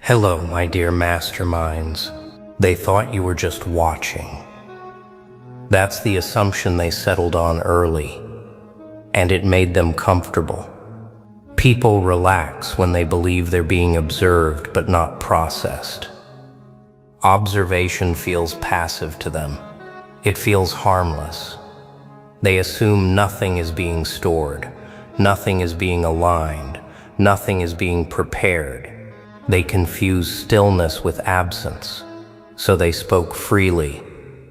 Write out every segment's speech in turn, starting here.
Hello, my dear masterminds. They thought you were just watching. That's the assumption they settled on early, and it made them comfortable. People relax when they believe they're being observed but not processed. Observation feels passive to them. It feels harmless. They assume nothing is being stored, nothing is being aligned, nothing is being prepared. They confuse stillness with absence. So they spoke freely.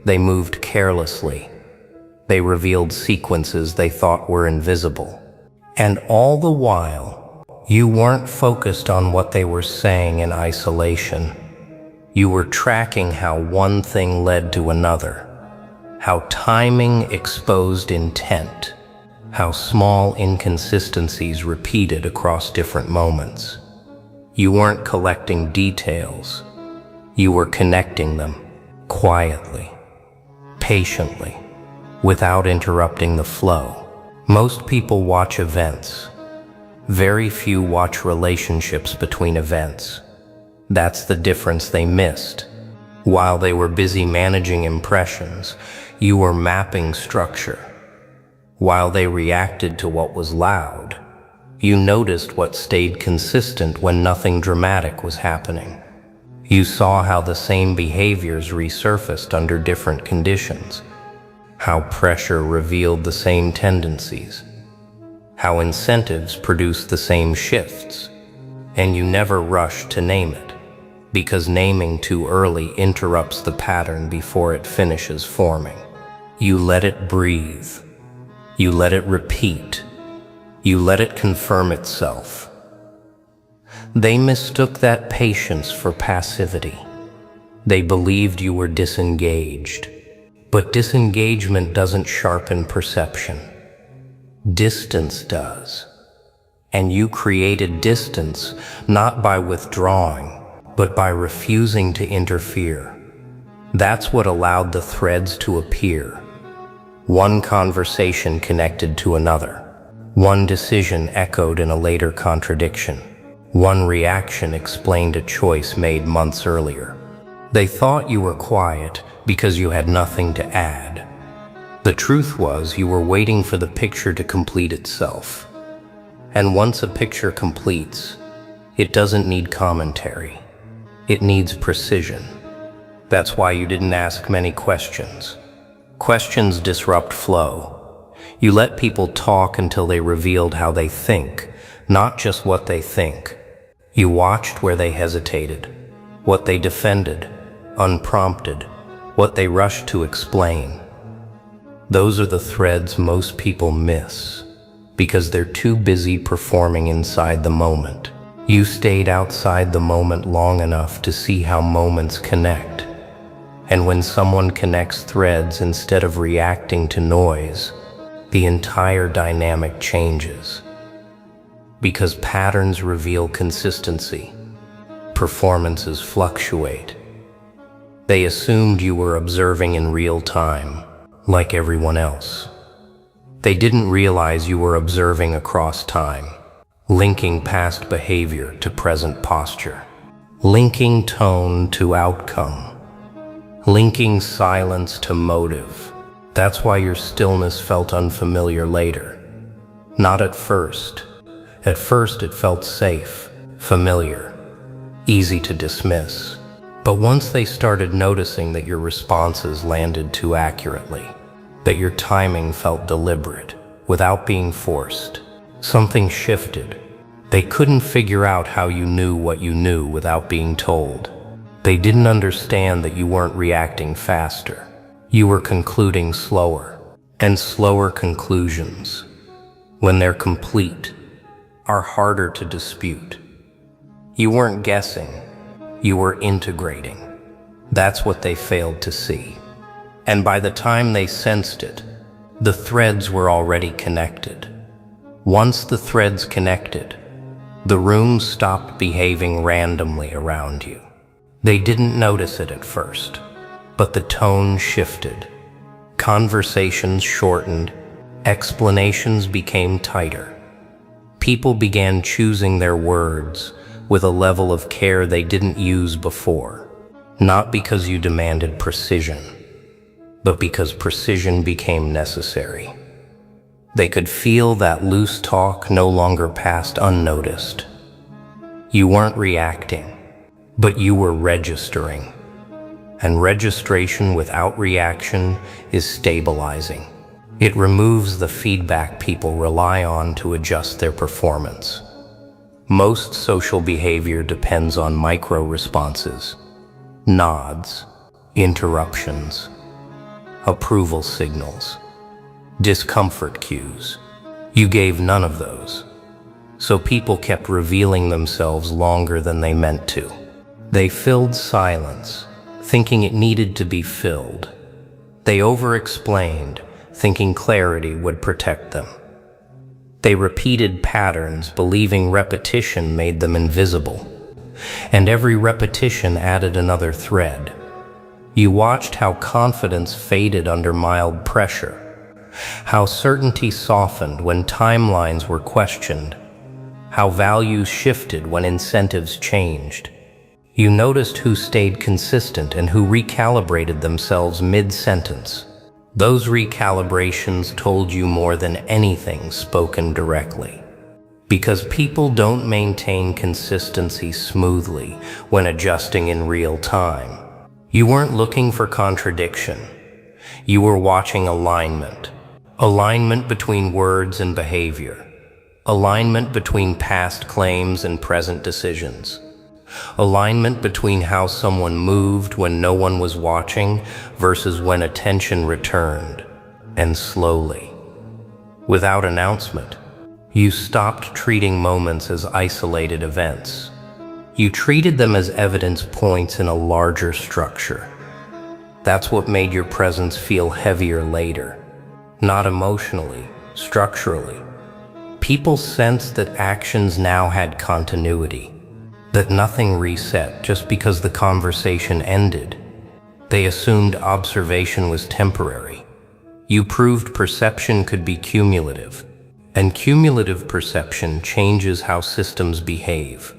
They moved carelessly. They revealed sequences they thought were invisible. And all the while, you weren't focused on what they were saying in isolation. You were tracking how one thing led to another, how timing exposed intent, how small inconsistencies repeated across different moments. You weren't collecting details. You were connecting them quietly, patiently, without interrupting the flow. Most people watch events. Very few watch relationships between events. That's the difference they missed. While they were busy managing impressions, you were mapping structure. While they reacted to what was loud, you noticed what stayed consistent when nothing dramatic was happening. You saw how the same behaviors resurfaced under different conditions, how pressure revealed the same tendencies, how incentives produced the same shifts, and you never rushed to name it, because naming too early interrupts the pattern before it finishes forming. You let it breathe. You let it repeat. You let it confirm itself. They mistook that patience for passivity. They believed you were disengaged. But disengagement doesn't sharpen perception. Distance does. And you created distance not by withdrawing, but by refusing to interfere. That's what allowed the threads to appear. One conversation connected to another. One decision echoed in a later contradiction. One reaction explained a choice made months earlier. They thought you were quiet because you had nothing to add. The truth was you were waiting for the picture to complete itself. And once a picture completes, it doesn't need commentary. It needs precision. That's why you didn't ask many questions. Questions disrupt flow. You let people talk until they revealed how they think, not just what they think. You watched where they hesitated, what they defended, unprompted, what they rushed to explain. Those are the threads most people miss, because they're too busy performing inside the moment. You stayed outside the moment long enough to see how moments connect. And when someone connects threads instead of reacting to noise, the entire dynamic changes. Because patterns reveal consistency. Performances fluctuate. They assumed you were observing in real time, like everyone else. They didn't realize you were observing across time, linking past behavior to present posture, linking tone to outcome, linking silence to motive. That's why your stillness felt unfamiliar later. Not at first. At first it felt safe, familiar, easy to dismiss. But once they started noticing that your responses landed too accurately, that your timing felt deliberate, without being forced, something shifted. They couldn't figure out how you knew what you knew without being told. They didn't understand that you weren't reacting faster. You were concluding slower, and slower conclusions, when they're complete, are harder to dispute. You weren't guessing, you were integrating. That's what they failed to see. And by the time they sensed it, the threads were already connected. Once the threads connected, the room stopped behaving randomly around you. They didn't notice it at first. But the tone shifted. Conversations shortened. Explanations became tighter. People began choosing their words, with a level of care they didn't use before. Not because you demanded precision, but because precision became necessary. They could feel that loose talk no longer passed unnoticed. You weren't reacting, but you were registering. And registration without reaction is stabilizing. It removes the feedback people rely on to adjust their performance. Most social behavior depends on micro-responses, nods, interruptions, approval signals, discomfort cues. You gave none of those, so people kept revealing themselves longer than they meant to. They filled silence, thinking it needed to be filled. They over-explained, thinking clarity would protect them. They repeated patterns, believing repetition made them invisible. And every repetition added another thread. You watched how confidence faded under mild pressure, how certainty softened when timelines were questioned, how values shifted when incentives changed. You noticed who stayed consistent and who recalibrated themselves mid-sentence. Those recalibrations told you more than anything spoken directly. Because people don't maintain consistency smoothly when adjusting in real time. You weren't looking for contradiction. You were watching alignment. Alignment between words and behavior. Alignment between past claims and present decisions. Alignment between how someone moved when no one was watching versus when attention returned, and slowly. Without announcement, you stopped treating moments as isolated events. You treated them as evidence points in a larger structure. That's what made your presence feel heavier later. Not emotionally, structurally. People sensed that actions now had continuity. That nothing reset just because the conversation ended. They assumed observation was temporary. You proved perception could be cumulative, and cumulative perception changes how systems behave.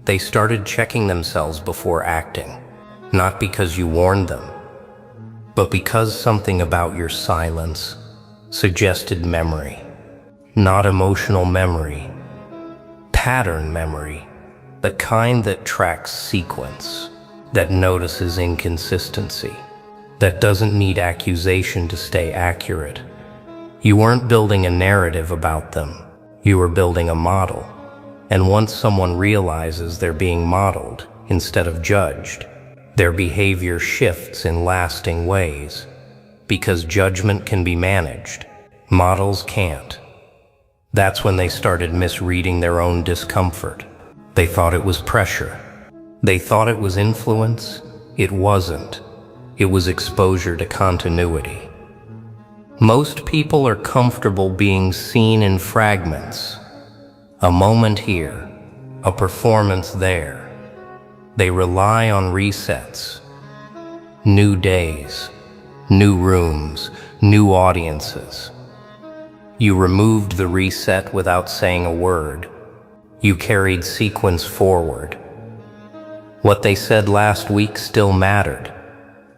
They started checking themselves before acting, not because you warned them, but because something about your silence suggested memory. Not emotional memory, pattern memory. The kind that tracks sequence, that notices inconsistency, that doesn't need accusation to stay accurate. You weren't building a narrative about them, you were building a model. And once someone realizes they're being modeled instead of judged, their behavior shifts in lasting ways. Because judgment can be managed, models can't. That's when they started misreading their own discomfort. They thought it was pressure. They thought it was influence. It wasn't. It was exposure to continuity. Most people are comfortable being seen in fragments. A moment here, a performance there. They rely on resets. New days, new rooms, new audiences. You removed the reset without saying a word. You carried sequence forward. What they said last week still mattered.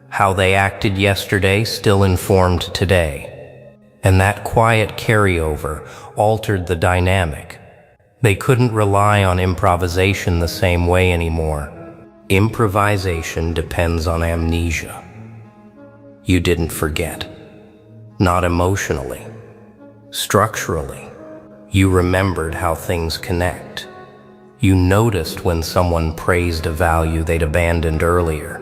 How they acted yesterday still informed today. And that quiet carryover altered the dynamic. They couldn't rely on improvisation the same way anymore. Improvisation depends on amnesia. You didn't forget. Not emotionally. Structurally. You remembered how things connect. You noticed when someone praised a value they'd abandoned earlier.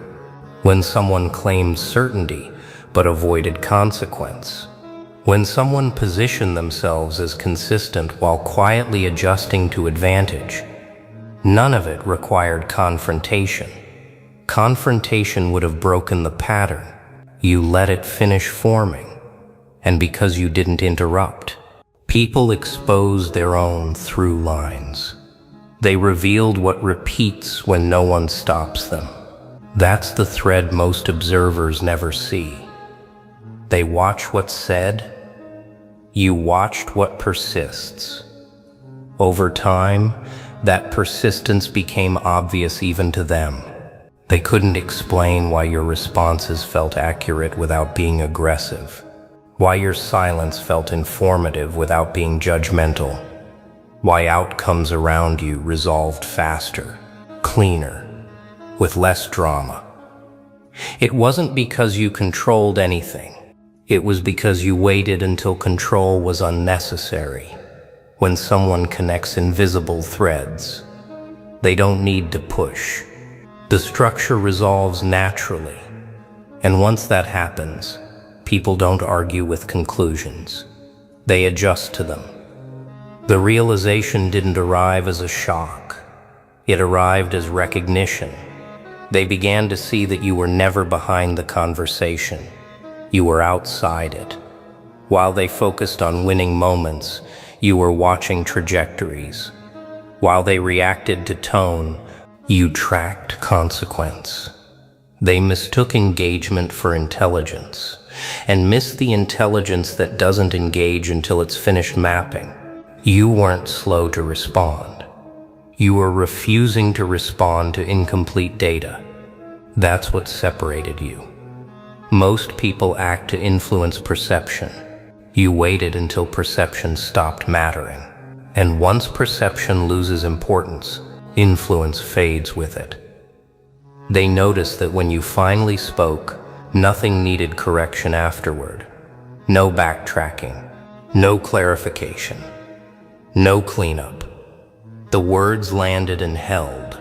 When someone claimed certainty but avoided consequence. When someone positioned themselves as consistent while quietly adjusting to advantage. None of it required confrontation. Confrontation would have broken the pattern. You let it finish forming. And because you didn't interrupt, people exposed their own through lines. They revealed what repeats when no one stops them. That's the thread most observers never see. They watch what's said. You watched what persists. Over time, that persistence became obvious even to them. They couldn't explain why your responses felt accurate without being aggressive, why your silence felt informative without being judgmental, why outcomes around you resolved faster, cleaner, with less drama. It wasn't because you controlled anything. It was because you waited until control was unnecessary. When someone connects invisible threads, they don't need to push. The structure resolves naturally. And once that happens, people don't argue with conclusions. They adjust to them. The realization didn't arrive as a shock. It arrived as recognition. They began to see that you were never behind the conversation. You were outside it. While they focused on winning moments, you were watching trajectories. While they reacted to tone, you tracked consequence. They mistook engagement for intelligence, and missed the intelligence that doesn't engage until it's finished mapping. You weren't slow to respond. You were refusing to respond to incomplete data. That's what separated you. Most people act to influence perception. You waited until perception stopped mattering. And once perception loses importance, influence fades with it. They noticed that when you finally spoke, nothing needed correction afterward. No backtracking, no clarification, no cleanup. The words landed and held,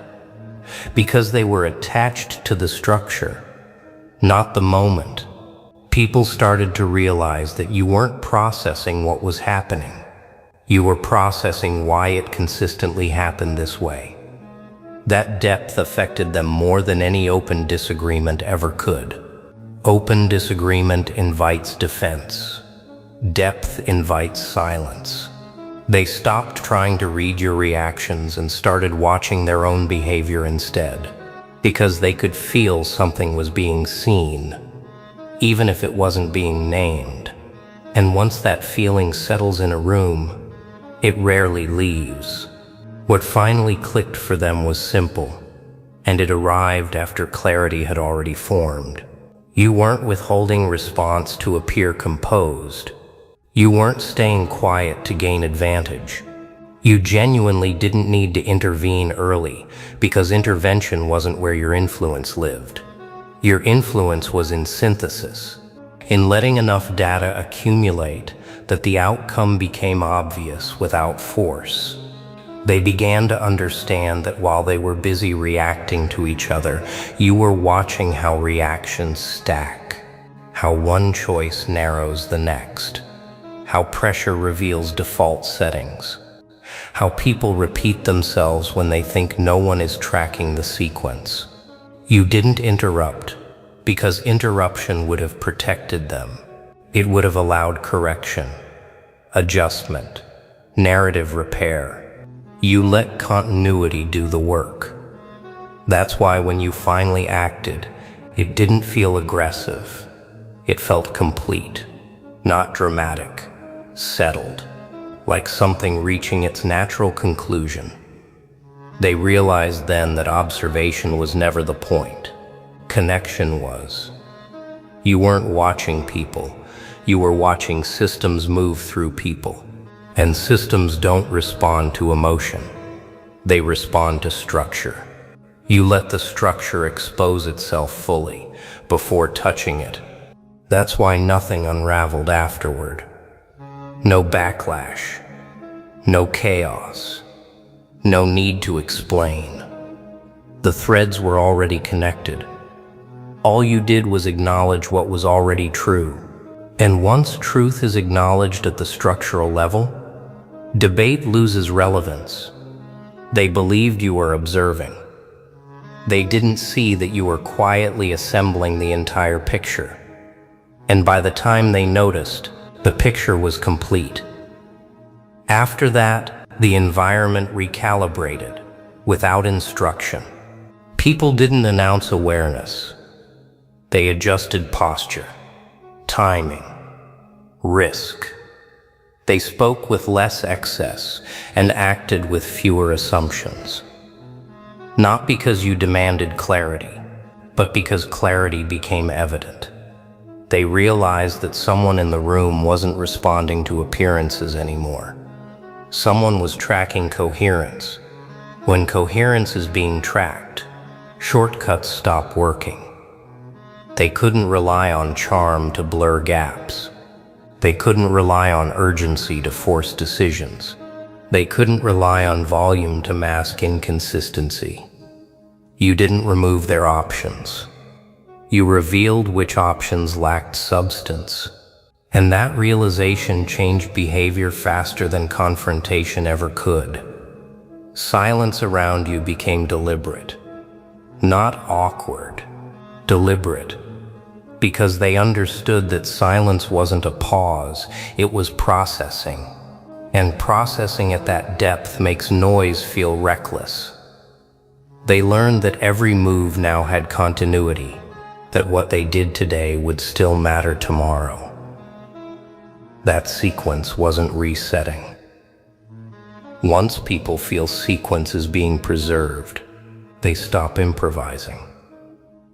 because they were attached to the structure, not the moment. People started to realize that you weren't processing what was happening. You were processing why it consistently happened this way. That depth affected them more than any open disagreement ever could. Open disagreement invites defense. Depth invites silence. They stopped trying to read your reactions and started watching their own behavior instead, because they could feel something was being seen, even if it wasn't being named. And once that feeling settles in a room, it rarely leaves. What finally clicked for them was simple, and it arrived after clarity had already formed. You weren't withholding response to appear composed. You weren't staying quiet to gain advantage. You genuinely didn't need to intervene early, because intervention wasn't where your influence lived. Your influence was in synthesis, in letting enough data accumulate that the outcome became obvious without force. They began to understand that while they were busy reacting to each other, you were watching how reactions stack, how one choice narrows the next, how pressure reveals default settings, how people repeat themselves when they think no one is tracking the sequence. You didn't interrupt, because interruption would have protected them. It would have allowed correction, adjustment, narrative repair. You let continuity do the work. That's why when you finally acted, it didn't feel aggressive. It felt complete, not dramatic, settled, like something reaching its natural conclusion. They realized then that observation was never the point. Connection was. You weren't watching people. You were watching systems move through people. And systems don't respond to emotion. They respond to structure. You let the structure expose itself fully before touching it. That's why nothing unraveled afterward. No backlash, no chaos, no need to explain. The threads were already connected. All you did was acknowledge what was already true. And once truth is acknowledged at the structural level, debate loses relevance. They believed you were observing. They didn't see that you were quietly assembling the entire picture. And by the time they noticed, the picture was complete. After that, the environment recalibrated, without instruction. People didn't announce awareness. They adjusted posture, timing, risk, They spoke with less excess and acted with fewer assumptions. Not because you demanded clarity, but because clarity became evident. They realized that someone in the room wasn't responding to appearances anymore. Someone was tracking coherence. When coherence is being tracked, shortcuts stop working. They couldn't rely on charm to blur gaps. They couldn't rely on urgency to force decisions. They couldn't rely on volume to mask inconsistency. You didn't remove their options. You revealed which options lacked substance. And that realization changed behavior faster than confrontation ever could. Silence around you became deliberate. Not awkward, deliberate. Because they understood that silence wasn't a pause, it was processing. And processing at that depth makes noise feel reckless. They learned that every move now had continuity, that what they did today would still matter tomorrow. That sequence wasn't resetting. Once people feel sequence is being preserved, they stop improvising.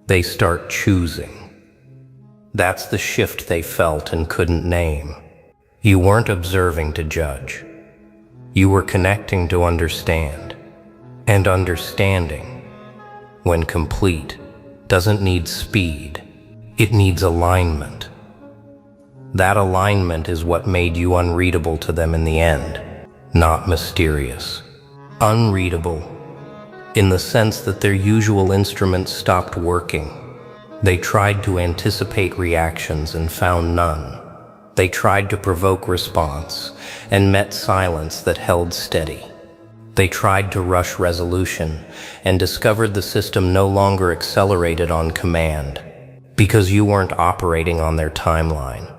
They start choosing. That's the shift they felt and couldn't name. You weren't observing to judge. You were connecting to understand. And understanding, when complete, doesn't need speed. It needs alignment. That alignment is what made you unreadable to them in the end, not mysterious. Unreadable, in the sense that their usual instruments stopped working. They tried to anticipate reactions and found none. They tried to provoke response and met silence that held steady. They tried to rush resolution and discovered the system no longer accelerated on command, because you weren't operating on their timeline.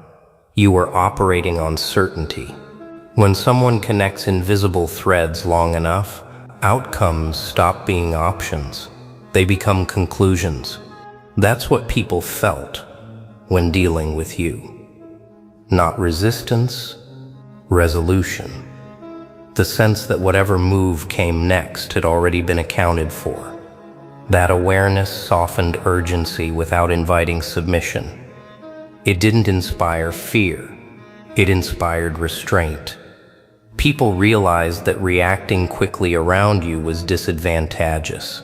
You were operating on certainty. When someone connects invisible threads long enough, outcomes stop being options. They become conclusions. That's what people felt when dealing with you. Not resistance, resolution. The sense that whatever move came next had already been accounted for. That awareness softened urgency without inviting submission. It didn't inspire fear. It inspired restraint. People realized that reacting quickly around you was disadvantageous.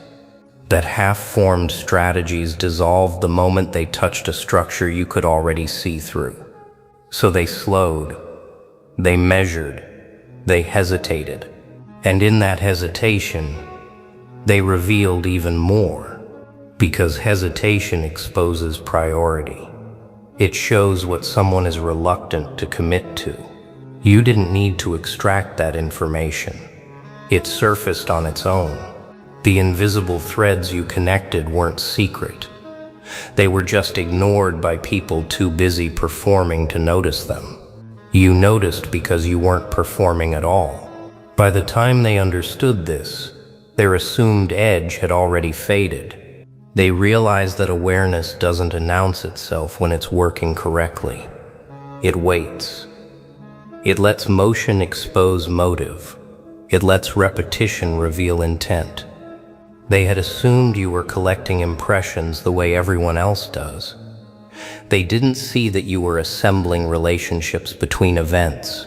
That half-formed strategies dissolved the moment they touched a structure you could already see through. So they slowed. They measured. They hesitated, and in that hesitation, they revealed even more, because hesitation exposes priority. It shows what someone is reluctant to commit to. You didn't need to extract that information. It surfaced on its own. The invisible threads you connected weren't secret. They were just ignored by people too busy performing to notice them. You noticed because you weren't performing at all. By the time they understood this, their assumed edge had already faded. They realized that awareness doesn't announce itself when it's working correctly. It waits. It lets motion expose motive. It lets repetition reveal intent. They had assumed you were collecting impressions the way everyone else does. They didn't see that you were assembling relationships between events.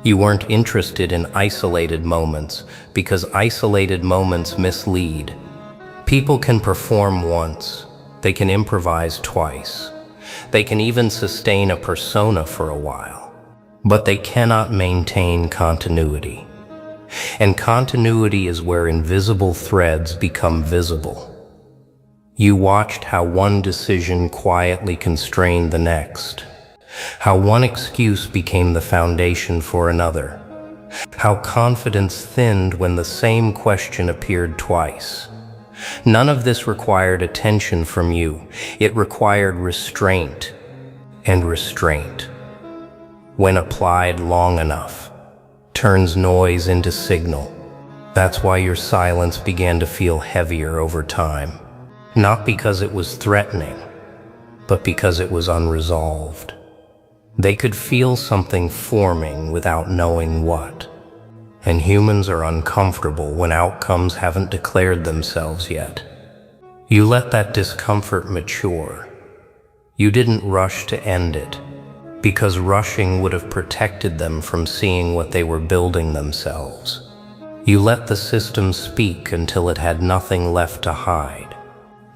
You weren't interested in isolated moments, because isolated moments mislead. People can perform once. They can improvise twice. They can even sustain a persona for a while. But they cannot maintain continuity. And continuity is where invisible threads become visible. You watched how one decision quietly constrained the next, how one excuse became the foundation for another, how confidence thinned when the same question appeared twice. None of this required attention from you. It required restraint, and restraint, when applied long enough, turns noise into signal. That's why your silence began to feel heavier over time. Not because it was threatening, but because it was unresolved. They could feel something forming without knowing what. And humans are uncomfortable when outcomes haven't declared themselves yet. You let that discomfort mature. You didn't rush to end it, because rushing would have protected them from seeing what they were building themselves. You let the system speak until it had nothing left to hide.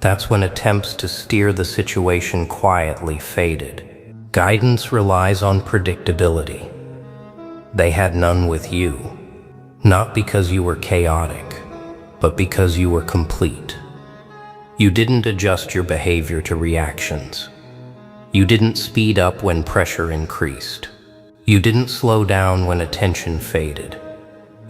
That's when attempts to steer the situation quietly faded. Guidance relies on predictability. They had none with you, not because you were chaotic, but because you were complete. You didn't adjust your behavior to reactions. You didn't speed up when pressure increased. You didn't slow down when attention faded.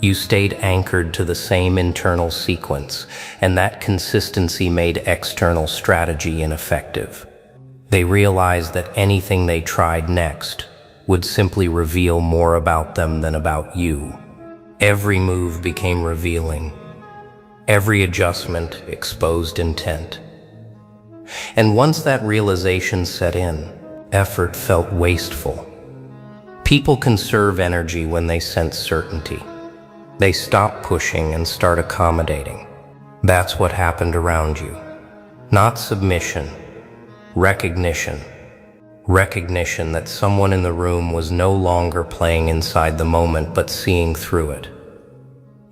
You stayed anchored to the same internal sequence, and that consistency made external strategy ineffective. They realized that anything they tried next would simply reveal more about them than about you. Every move became revealing. Every adjustment exposed intent. And once that realization set in, effort felt wasteful. People conserve energy when they sense certainty. They stop pushing and start accommodating. That's what happened around you. Not submission, recognition. Recognition that someone in the room was no longer playing inside the moment but seeing through it.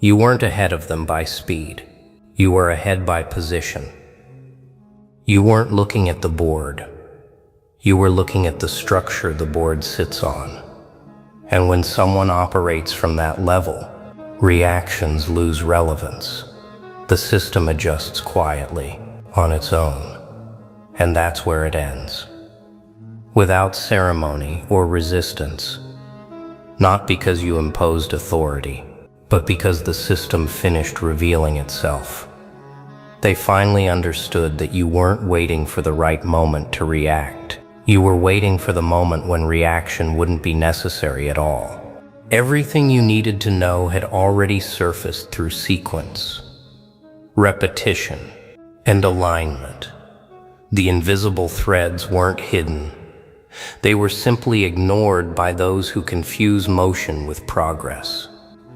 You weren't ahead of them by speed. You were ahead by position. You weren't looking at the board. You were looking at the structure the board sits on. And when someone operates from that level, reactions lose relevance. The system adjusts quietly, on its own. And that's where it ends. Without ceremony or resistance. Not because you imposed authority, but because the system finished revealing itself. They finally understood that you weren't waiting for the right moment to react. You were waiting for the moment when reaction wouldn't be necessary at all. Everything you needed to know had already surfaced through sequence, repetition, and alignment. The invisible threads weren't hidden. They were simply ignored by those who confuse motion with progress.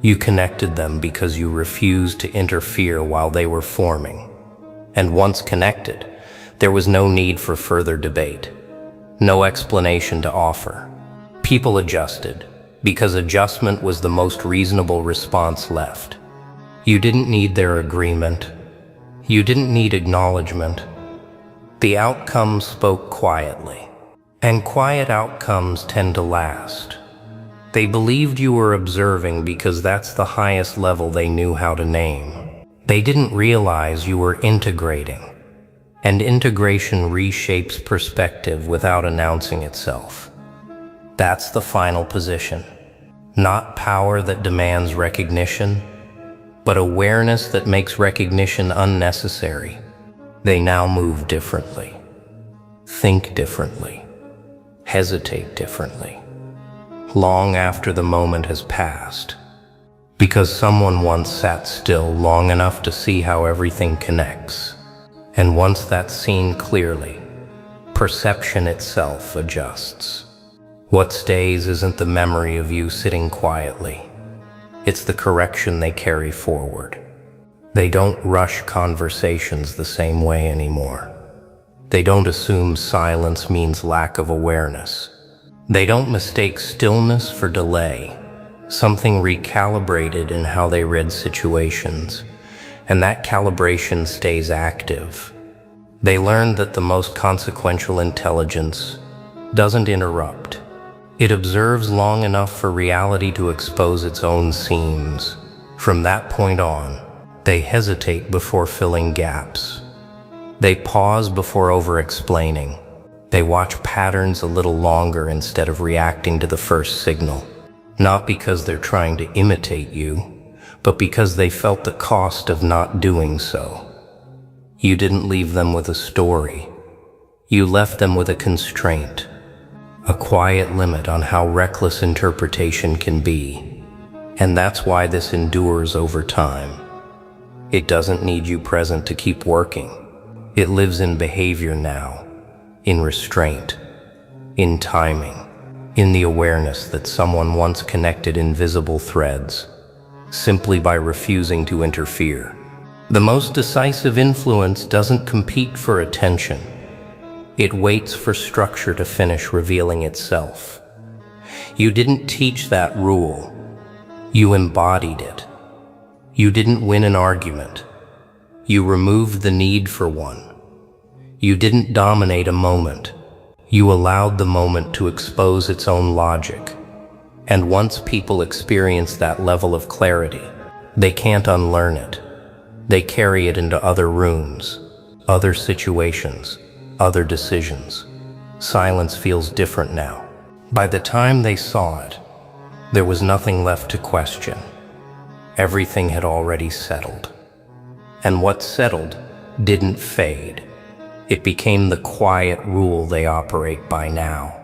You connected them because you refused to interfere while they were forming. And once connected, there was no need for further debate, no explanation to offer. People adjusted, because adjustment was the most reasonable response left. You didn't need their agreement. You didn't need acknowledgement. The outcome spoke quietly, and quiet outcomes tend to last. They believed you were observing because that's the highest level they knew how to name. They didn't realize you were integrating, and integration reshapes perspective without announcing itself. That's the final position. Not power that demands recognition, but awareness that makes recognition unnecessary. They now move differently, think differently, hesitate differently, long after the moment has passed. Because someone once sat still long enough to see how everything connects. And once that's seen clearly, perception itself adjusts. What stays isn't the memory of you sitting quietly. It's the correction they carry forward. They don't rush conversations the same way anymore. They don't assume silence means lack of awareness. They don't mistake stillness for delay. Something recalibrated in how they read situations, and that calibration stays active. They learned that the most consequential intelligence doesn't interrupt. It observes long enough for reality to expose its own seams. From that point on, they hesitate before filling gaps. They pause before over-explaining. They watch patterns a little longer instead of reacting to the first signal. Not because they're trying to imitate you, but because they felt the cost of not doing so. You didn't leave them with a story. You left them with a constraint, a quiet limit on how reckless interpretation can be. And that's why this endures over time. It doesn't need you present to keep working. It lives in behavior now, in restraint, in timing, in the awareness that someone once connected invisible threads, simply by refusing to interfere. The most decisive influence doesn't compete for attention. It waits for structure to finish revealing itself. You didn't teach that rule. You embodied it. You didn't win an argument. You removed the need for one. You didn't dominate a moment. You allowed the moment to expose its own logic. And once people experience that level of clarity, they can't unlearn it. They carry it into other rooms, other situations, other decisions. Silence feels different now. By the time they saw it, there was nothing left to question. Everything had already settled. And what settled didn't fade. It became the quiet rule they operate by now.